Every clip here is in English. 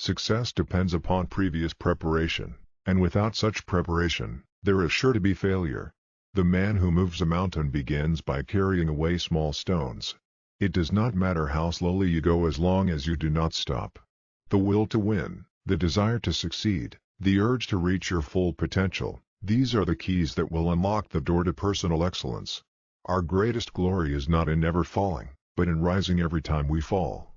Success depends upon previous preparation, and without such preparation, there is sure to be failure. The man who moves a mountain begins by carrying away small stones. It does not matter how slowly you go as long as you do not stop. The will to win, the desire to succeed, the urge to reach your full potential, these are the keys that will unlock the door to personal excellence. Our greatest glory is not in never falling, but in rising every time we fall.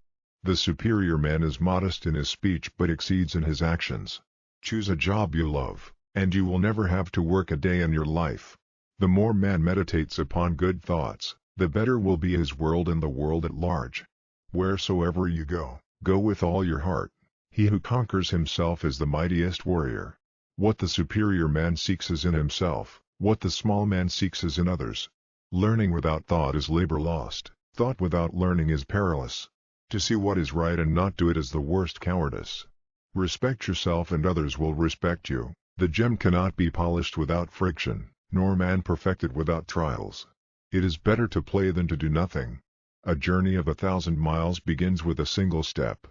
The superior man is modest in his speech but exceeds in his actions. Choose a job you love, and you will never have to work a day in your life. The more man meditates upon good thoughts, the better will be his world and the world at large. Wheresoever you go, go with all your heart. He who conquers himself is the mightiest warrior. What the superior man seeks is in himself, what the small man seeks is in others. Learning without thought is labor lost, thought without learning is perilous. To see what is right and not do it is the worst cowardice. Respect yourself and others will respect you. The gem cannot be polished without friction, nor man perfected without trials. It is better to play than to do nothing. A journey of 1,000 miles begins with a single step.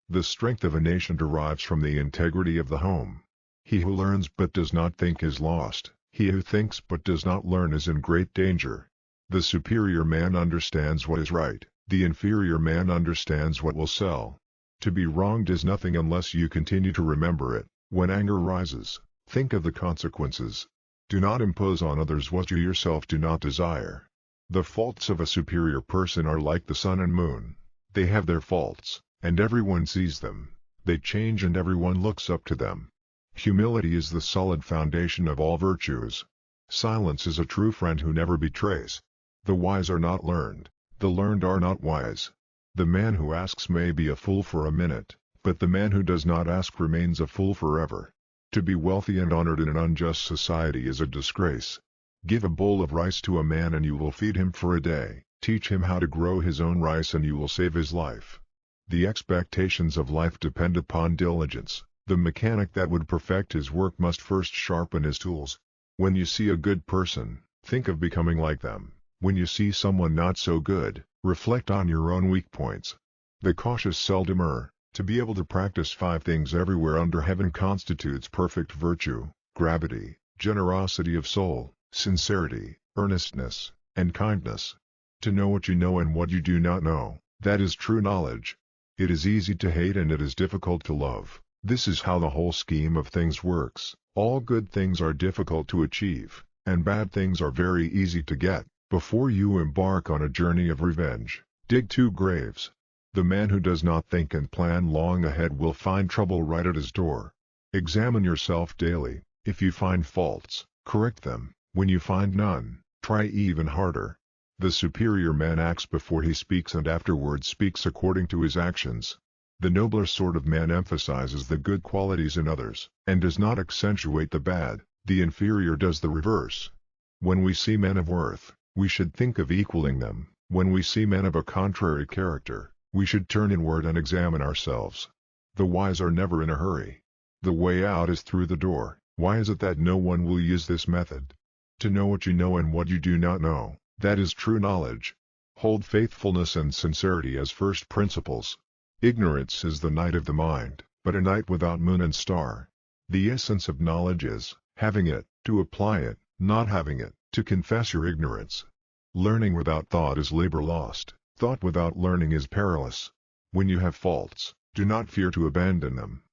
The strength of a nation derives from the integrity of the home. He who learns but does not think is lost. He who thinks but does not learn is in great danger. The superior man understands what is right. The inferior man understands what will sell. To be wronged is nothing unless you continue to remember it. When anger rises, think of the consequences. Do not impose on others what you yourself do not desire. The faults of a superior person are like the sun and moon. They have their faults, and everyone sees them. They change and everyone looks up to them. Humility is the solid foundation of all virtues. Silence is a true friend who never betrays. The wise are not learned. The learned are not wise. The man who asks may be a fool for a minute, but the man who does not ask remains a fool forever. To be wealthy and honored in an unjust society is a disgrace. Give a bowl of rice to a man and you will feed him for a day. Teach him how to grow his own rice and you will save his life. The expectations of life depend upon diligence. The mechanic that would perfect his work must first sharpen his tools. When you see a good person, think of becoming like them. When you see someone not so good, reflect on your own weak points. The cautious seldom err. To be able to practice 5 things everywhere under heaven constitutes perfect virtue: gravity, generosity of soul, sincerity, earnestness, and kindness. To know what you know and what you do not know, that is true knowledge. It is easy to hate and it is difficult to love. This is how the whole scheme of things works. All good things are difficult to achieve, and bad things are very easy to get. Before you embark on a journey of revenge, dig 2 graves. The man who does not think and plan long ahead will find trouble right at his door. Examine yourself daily. If you find faults, correct them. When you find none, try even harder. The superior man acts before he speaks and afterwards speaks according to his actions. The nobler sort of man emphasizes the good qualities in others, and does not accentuate the bad. The inferior does the reverse. When we see men of worth, we should think of equaling them. When we see men of a contrary character, we should turn inward and examine ourselves. The wise are never in a hurry. The way out is through the door. Why is it that no one will use this method? To know what you know and what you do not know, that is true knowledge. Hold faithfulness and sincerity as first principles. Ignorance is the night of the mind, but a night without moon and star. The essence of knowledge is, having it, to apply it, not having it, to confess your ignorance. Learning without thought is labor lost. Thought without learning is perilous. When you have faults, do not fear to abandon them.